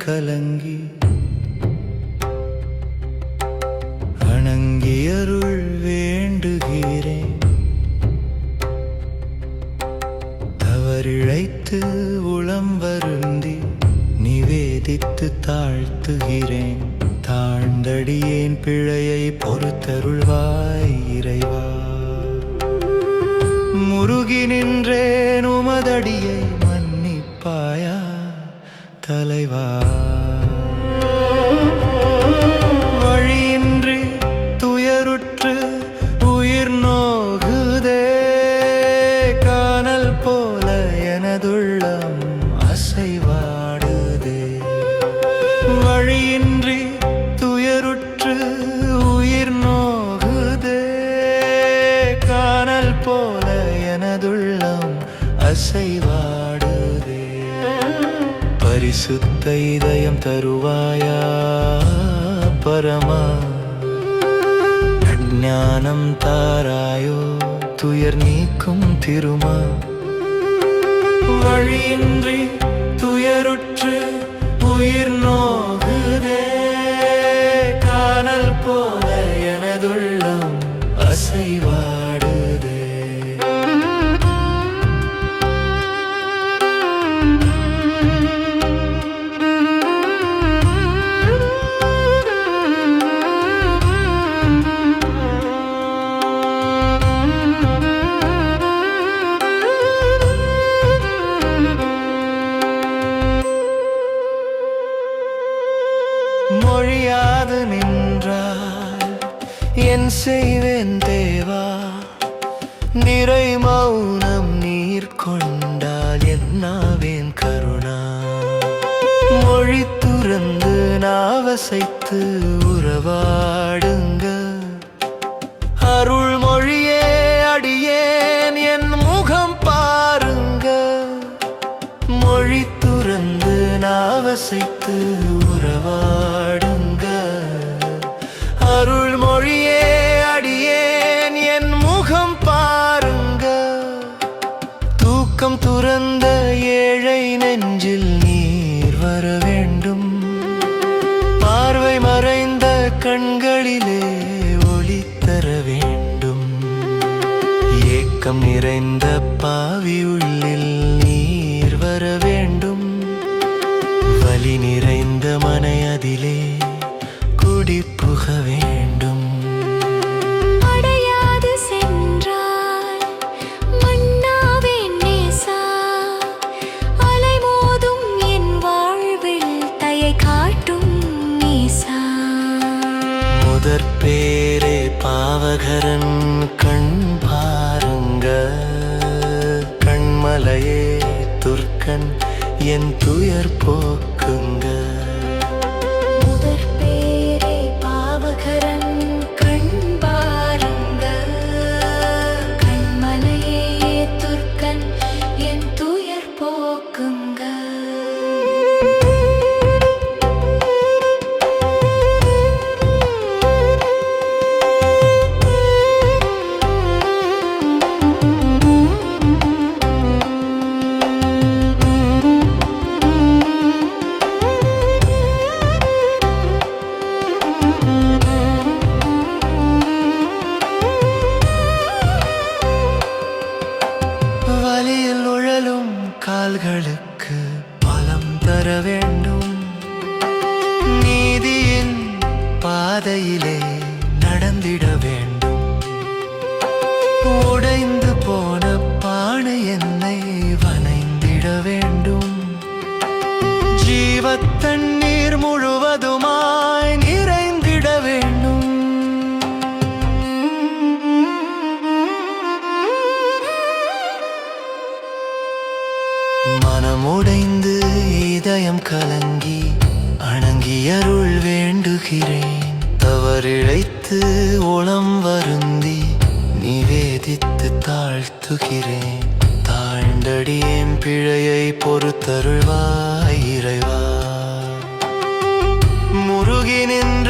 கலங்கி வணங்கியருள் வேண்டுகிறேன். தவறிழைத்து உளம் வருந்தி நிவேதித்து தாழ்த்துகிறேன். தாழ்ந்தடியேன் பிழையை பொறுத்தருள்வாய் இறைவா. முருகி நின்றேன் உமதடியை மன்னிப்பாயா தலைவா. வழியின்றி துயருற்று உயிர் நோகுதே, காணல் போல எனதுள்ளம் அசைவாடுதே. வழியின்றி துயருற்று உயிர் நோகுதே, காணல் போல எனதுள்ளம் அசைவாடுதே. பரிசுத்த இதயம் தருவாயா பரமா. ஞானம் தாராயோ துயர் நீக்கும் திருமா. வழியின்றி துயருற்று உயிர் நோகுதே, காணல் போல எனதுள்ளம் அசைவாடுதே. மொழியாது நின்றால் என் செய்வேன் தேவா. நிறை மௌனம் நீர் கொண்டால் என்னாவேன் கருணா. மொழி துறந்து நாவசைத்து உறவாடுங்க. அருள் மொழியே அடியேன் என் முகம் பாருங்க. மொழி துறந்து நாவசைத்து உறவாடுங்க. அருள் மொழியே அடியேன் என் முகம் பாருங்க. தூக்கம் துறந்த ஏழை நெஞ்சில் நீர் வர வேண்டும். பார்வை மறைந்த கண்களிலே ஒளி தர வேண்டும். ஏக்கம் நிறைந்த பாவி உள்ளில் நீர் வர வேண்டும். வலி நிறைந்த மனையதிலே குடி புக வேண்டும். அடையாது சென்றாய் மன்னாவேன் நேசா. அலைமோதும் என் வாழ்வில் தயை காட்டும் நேசா. முதற் பேரே பாவகரன் கண் பாருங்க. கண்மலையே துர்க்கன் என் துயர் போக்குங்க. முதற் பேரே பாவகரன் கண் பாருங்க. கண்மலையே துர்க்கன் என் துயர் போக்குங்க. வலியில் உழலும் கால்களுக்கு பலம் தர வேண்டும். நீதியின் பாதையிலே நடந்திட வேண்டும். உடைந்து போன பானை என்னை வனைந்திட வேண்டும். ஜீவத்தண்ணீர் முழுவதுமாய் நிறைந்திட வேண்டும். மனமுடைந்து இதயம் கலங்கி அணங்கியருள் வேண்டுகிறேன். தவறிழைத்து உளம் வருந்தி நிவேதித்து தாழ்த்துகிறேன். தாழ்ந்தடியேன் பிழையை பொறுத்தருள்வாய் இறைவா. முருகி நின்ற